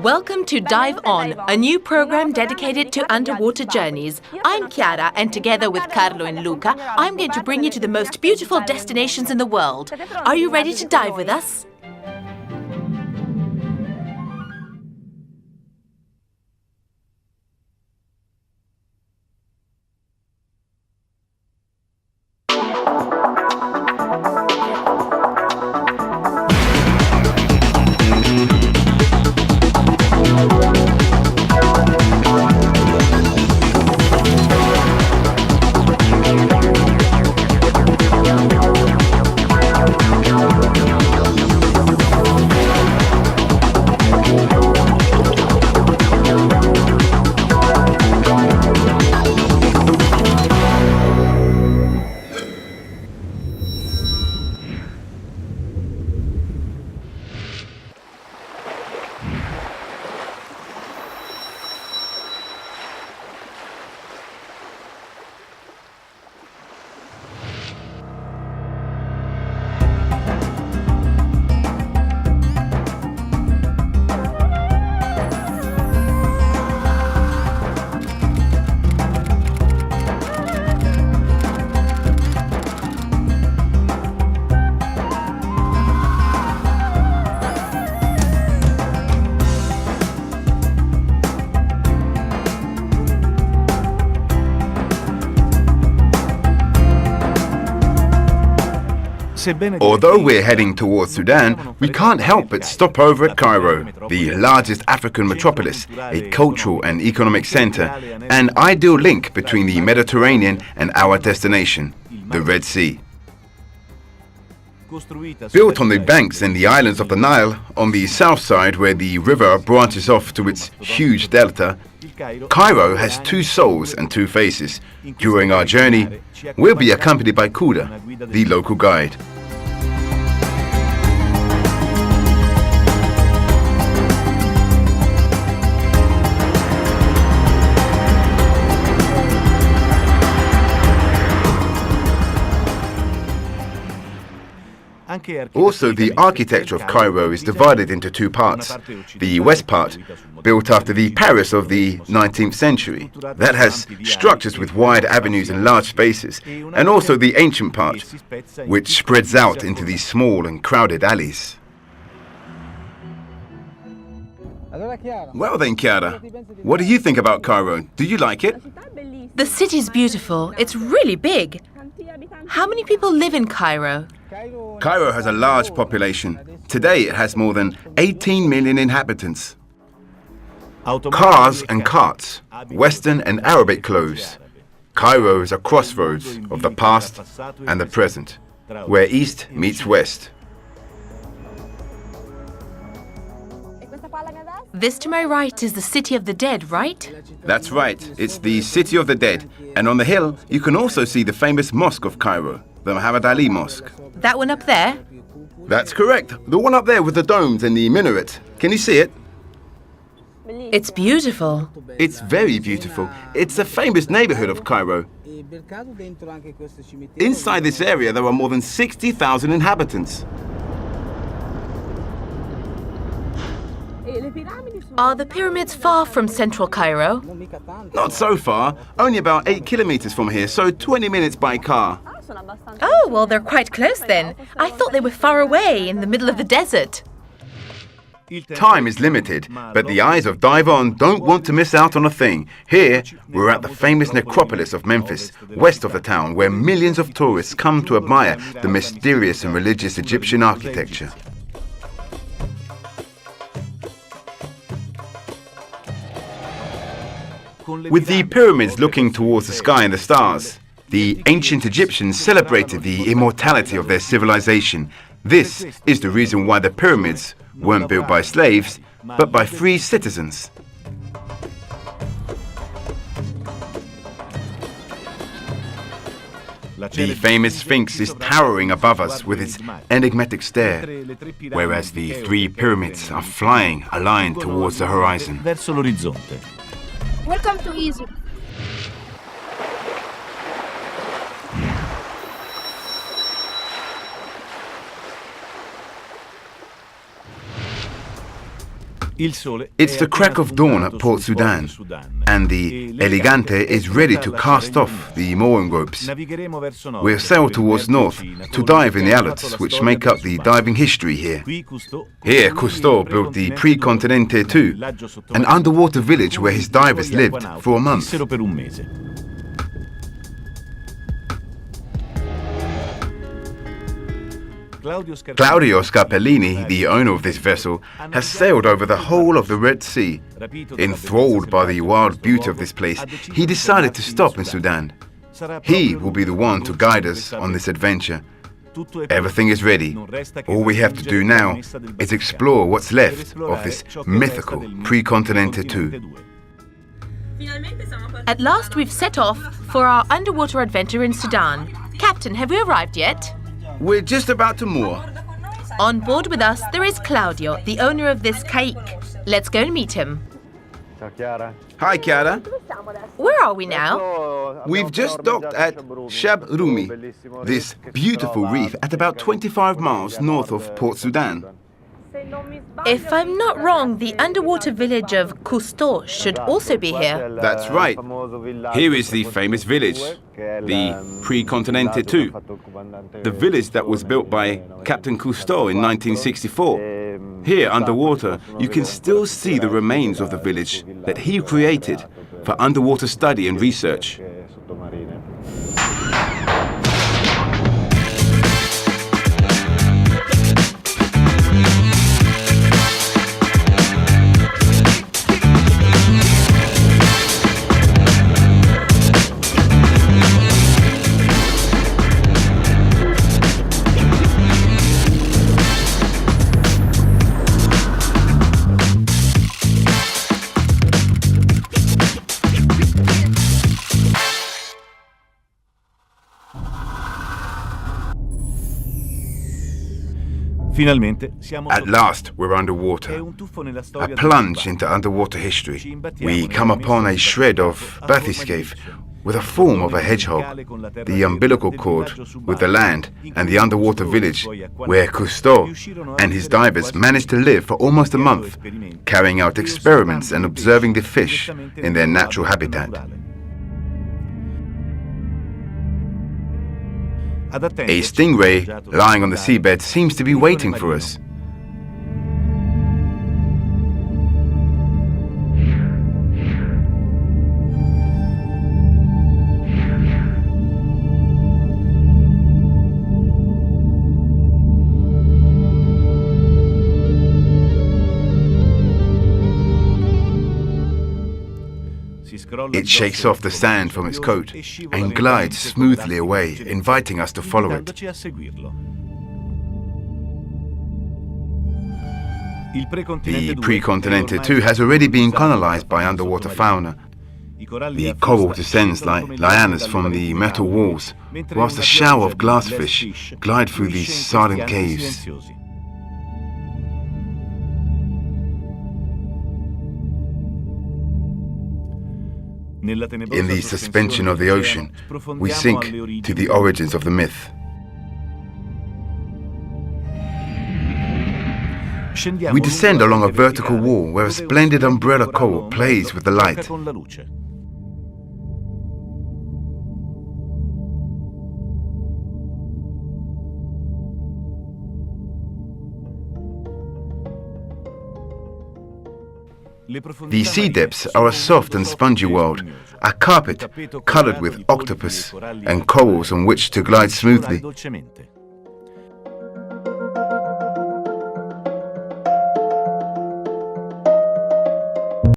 Welcome to Dive On, a new program dedicated to underwater journeys. I'm Chiara, and together with Carlo and Luca, I'm going to bring you to the most beautiful destinations in the world. Are you ready to dive with us? Although we're heading towards Sudan, we can't help but stop over at Cairo, the largest African metropolis, a cultural and economic center, an ideal link between the Mediterranean and our destination, the Red Sea. Built on the banks and the islands of the Nile, on the south side where the river branches off to its huge delta, Cairo has two souls and two faces. During our journey, we'll be accompanied by Kuda, the local guide. Also, the architecture of Cairo is divided into two parts. The west part, built after the Paris of the 19th century, that has structures with wide avenues and large spaces, and also the ancient part, which spreads out into these small and crowded alleys. Well then, Chiara, what do you think about Cairo? Do you like it? The city's beautiful. It's really big. How many people live in Cairo? Cairo has a large population. Today it has more than 18 million inhabitants. Cars and carts, Western and Arabic clothes. Cairo is a crossroads of the past and the present, where East meets West. This to my right is the City of the Dead, right? That's right, it's the City of the Dead. And on the hill, you can also see the famous Mosque of Cairo, the Muhammad Ali Mosque. That one up there? That's correct, the one up there with the domes and the minaret. Can you see it? It's beautiful. It's very beautiful. It's a famous neighborhood of Cairo. Inside this area, there are more than 60,000 inhabitants. Are the pyramids far from central Cairo? Not so far, only about 8 kilometers from here, so 20 minutes by car. Oh, well, they're quite close then. I thought they were far away in the middle of the desert. Time is limited, but the eyes of Dive On don't want to miss out on a thing. Here, we're at the famous necropolis of Memphis, west of the town, where millions of tourists come to admire the mysterious and religious Egyptian architecture. With the pyramids looking towards the sky and the stars, the ancient Egyptians celebrated the immortality of their civilization, This is the reason why the pyramids weren't built by slaves, but by free citizens. The famous Sphinx is towering above us with its enigmatic stare, whereas the three pyramids are flying aligned towards the horizon. Welcome to Egypt. It's the crack of dawn at Port Sudan, and the Elegante is ready to cast off the mooring ropes. We'll sail towards north to dive in the atolls which make up the diving history here. Here, Cousteau built the Pre-Continente II, an underwater village where his divers lived for a month. Claudio Scarpellini, the owner of this vessel, has sailed over the whole of the Red Sea. Enthralled by the wild beauty of this place, he decided to stop in Sudan. He will be the one to guide us on this adventure. Everything is ready. All we have to do now is explore what's left of this mythical Pre-Continente II. At last we've set off for our underwater adventure in Sudan. Captain, have we arrived yet? We're just about to moor. On board with us, there is Claudio, the owner of this caique. Let's go and meet him. Hi, Chiara. Where are we now? We've just docked at Shab Rumi, this beautiful reef at about 25 miles north of Port Sudan. If I'm not wrong, the underwater village of Cousteau should also be here. That's right. Here is the famous village, the Pre-Continente II, the village that was built by Captain Cousteau in 1964. Here, underwater, you can still see the remains of the village that he created for underwater study and research. At last, we're underwater. A plunge into underwater history. We come upon a shred of bathyscaphe with a form of a hedgehog, the umbilical cord with the land, and the underwater village where Cousteau and his divers managed to live for almost a month, carrying out experiments and observing the fish in their natural habitat. A stingray lying on the seabed seems to be waiting for us. It shakes off the sand from its coat and glides smoothly away, inviting us to follow it. The Pre-Continente II has already been colonized by underwater fauna. The coral descends like lianas from the metal walls, whilst a shower of glassfish glide through these silent caves. In the suspension of the ocean, we sink to the origins of the myth. We descend along a vertical wall where a splendid umbrella coral plays with the light. The sea depths are a soft and spongy world, a carpet coloured with octopus and corals on which to glide smoothly.